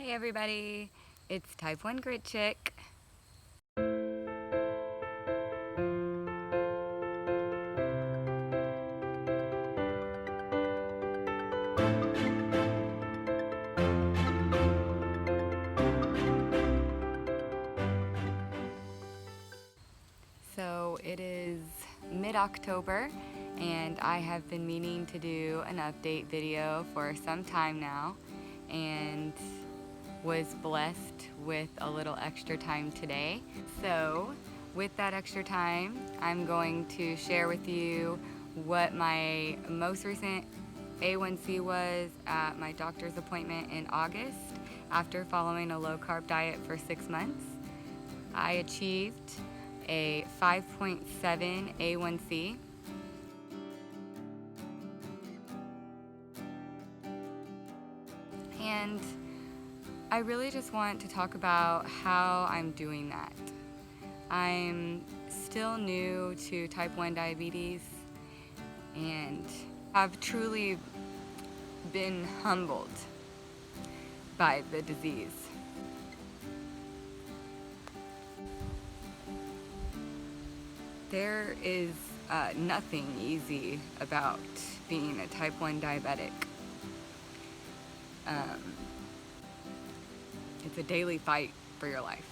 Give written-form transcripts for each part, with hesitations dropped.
Hey everybody, it's Type 1 Grit Chick. So it is mid-October and I have been meaning to do an update video for some time now and was blessed with a little extra time today. So with that extra time, I'm going to share with you what my most recent A1c was at my doctor's appointment in August after following a low-carb diet for 6 months. I achieved a 5.7 A1c. And I really just want to talk about how I'm doing that. I'm still new to type 1 diabetes and have truly been humbled by the disease. There is nothing easy about being a type 1 diabetic. It's a daily fight for your life.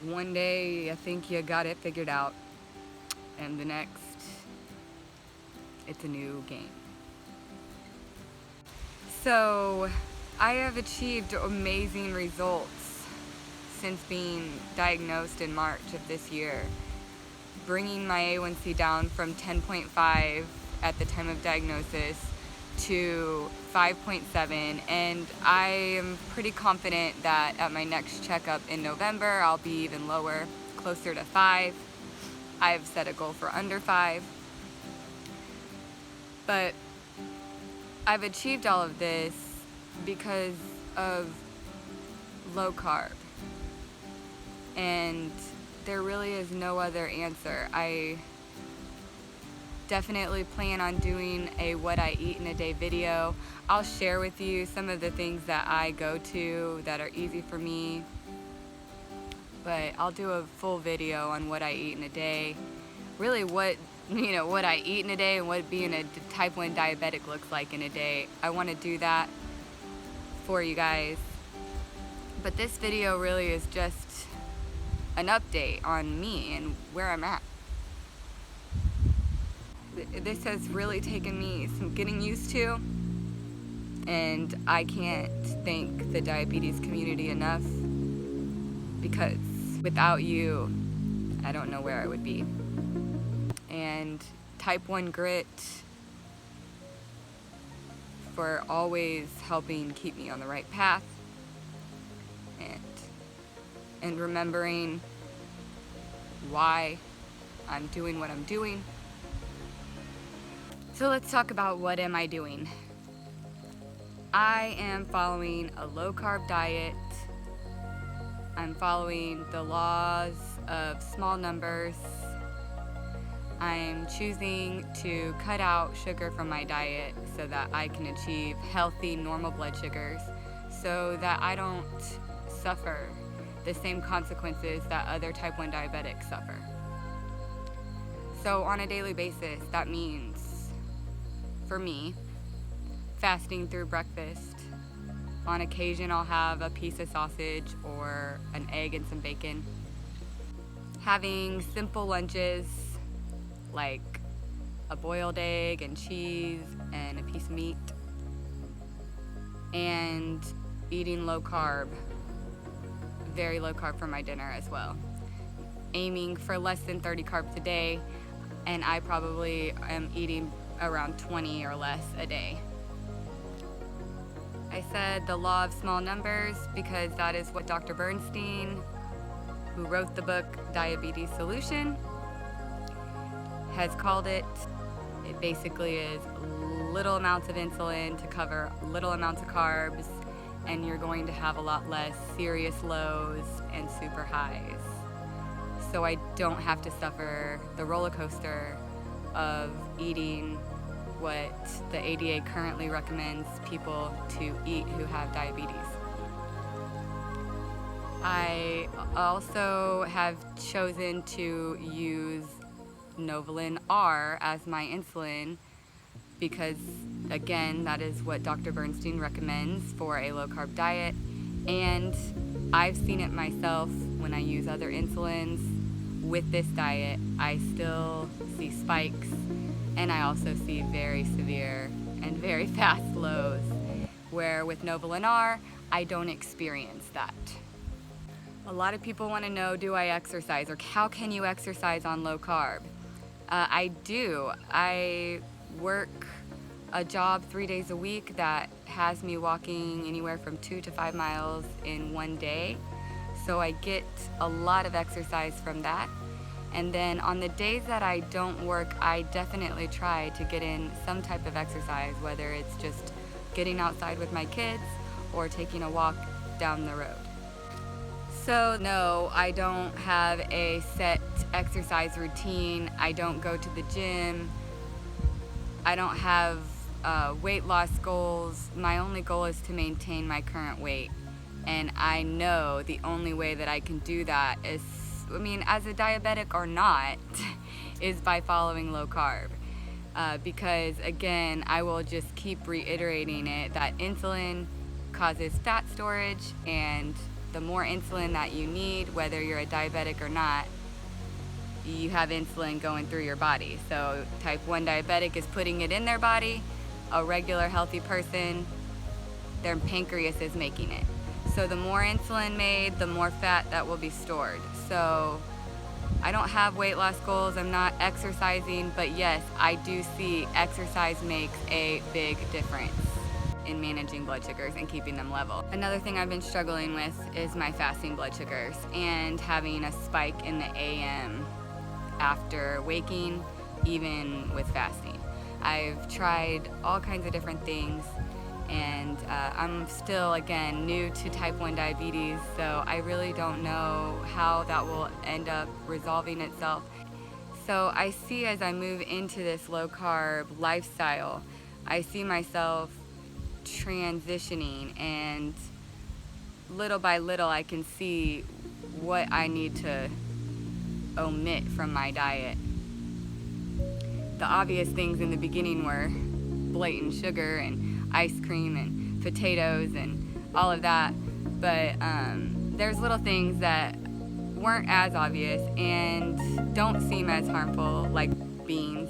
One day you think you got it figured out, and the next, it's a new game. So I have achieved amazing results since being diagnosed in March of this year, bringing my A1c down from 10.5 at the time of diagnosis to 5.7, and I am pretty confident that at my next checkup in November I'll be even lower, closer to 5. I've set a goal for under 5. But I've achieved all of this because of low carb. And there really is no other answer. I definitely plan on doing a what I eat in a day video. I'll share with you some of the things that I go to that are easy for me. But I'll do a full video on what I eat in a day. Really what I eat in a day and what being a type 1 diabetic looks like in a day. I want to do that for you guys. But this video really is just an update on me and where I'm at. This has really taken me some getting used to, and I can't thank the diabetes community enough, because without you, I don't know where I would be. And Type 1 Grit for always helping keep me on the right path, and remembering why I'm doing what I'm doing. So let's talk about what am I doing. I am following a low-carb diet. I'm following the laws of small numbers. I'm choosing to cut out sugar from my diet so that I can achieve healthy, normal blood sugars, so that I don't suffer the same consequences that other type 1 diabetics suffer. So on a daily basis, that means, for me, fasting through breakfast. On occasion, I'll have a piece of sausage or an egg and some bacon. Having simple lunches like a boiled egg and cheese and a piece of meat. And eating low carb, very low carb for my dinner as well. Aiming for less than 30 carbs a day, and I probably am eating around 20 or less a day. I said the law of small numbers because that is what Dr. Bernstein, who wrote the book Diabetes Solution, has called it. It basically is little amounts of insulin to cover little amounts of carbs, and you're going to have a lot less serious lows and super highs. So I don't have to suffer the roller coaster of eating what the ADA currently recommends people to eat who have diabetes. I also have chosen to use Novolin R as my insulin because, again, that is what Dr. Bernstein recommends for a low-carb diet, and I've seen it myself when I use other insulins. With this diet, I still see spikes, and I also see very severe and very fast lows, where with Novolin R, I don't experience that. A lot of people want to know, do I exercise, or how can you exercise on low carb? I do. I work a job 3 days a week that has me walking anywhere from 2 to 5 miles in one day. So I get a lot of exercise from that. And then on the days that I don't work, I definitely try to get in some type of exercise, whether it's just getting outside with my kids or taking a walk down the road. So no, I don't have a set exercise routine. I don't go to the gym. I don't have weight loss goals. My only goal is to maintain my current weight. And I know the only way that I can do that is, as a diabetic or not, is by following low carb. Because again, I will just keep reiterating it, that insulin causes fat storage, and the more insulin that you need, whether you're a diabetic or not, you have insulin going through your body. So type 1 diabetic is putting it in their body. A regular healthy person, their pancreas is making it. So the more insulin made, the more fat that will be stored. So I don't have weight loss goals, I'm not exercising, but yes, I do see exercise makes a big difference in managing blood sugars and keeping them level. Another thing I've been struggling with is my fasting blood sugars and having a spike in the AM after waking, even with fasting. I've tried all kinds of different things, and I'm still, again, new to type 1 diabetes, so I really don't know how that will end up resolving itself. So I see, as I move into this low carb lifestyle, I see myself transitioning, and little by little I can see what I need to omit from my diet. The obvious things in the beginning were blatant sugar and ice cream and potatoes and all of that, but there's little things that weren't as obvious and don't seem as harmful, like beans,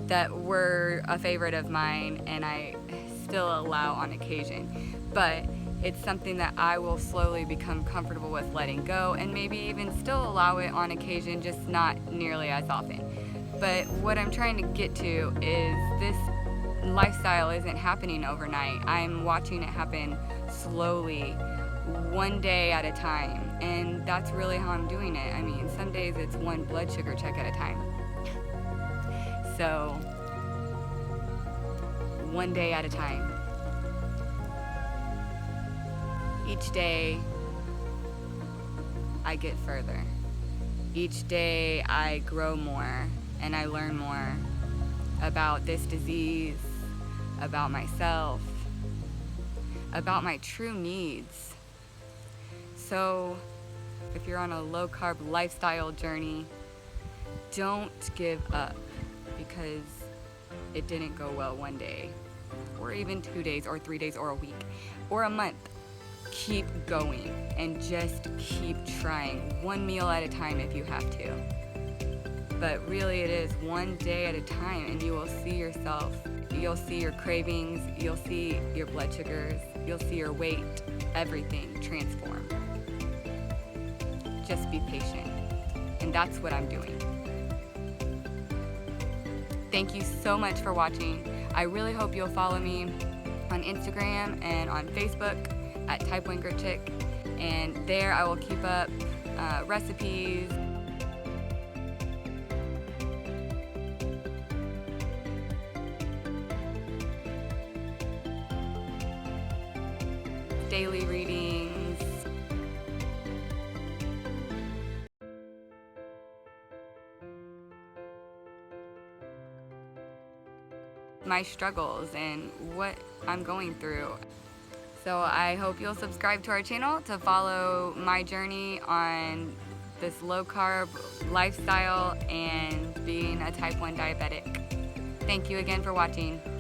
that were a favorite of mine and I still allow on occasion. But it's something that I will slowly become comfortable with letting go, and maybe even still allow it on occasion, just not nearly as often. But what I'm trying to get to is this lifestyle isn't happening overnight. I'm watching it happen slowly, one day at a time, and that's really how I'm doing it. Some days it's one blood sugar check at a time. So, one day at a time. Each day, I get further. Each day, I grow more and I learn more about this disease, about myself, about my true needs. So, if you're on a low-carb lifestyle journey, don't give up, because it didn't go well one day, or even 2 days, or 3 days, or a week, or a month. Keep going and just keep trying, one meal at a time if you have to. But really, it is one day at a time, and you will see yourself. You'll see your cravings, you'll see your blood sugars, you'll see your weight, everything transform. Just be patient, and that's what I'm doing. Thank you so much for watching. I really hope you'll follow me on Instagram and on Facebook at Type 1 Grit Chick, and there I will keep up recipes, daily readings, my struggles and what I'm going through. So I hope you'll subscribe to our channel to follow my journey on this low carb lifestyle and being a type 1 diabetic. Thank you again for watching.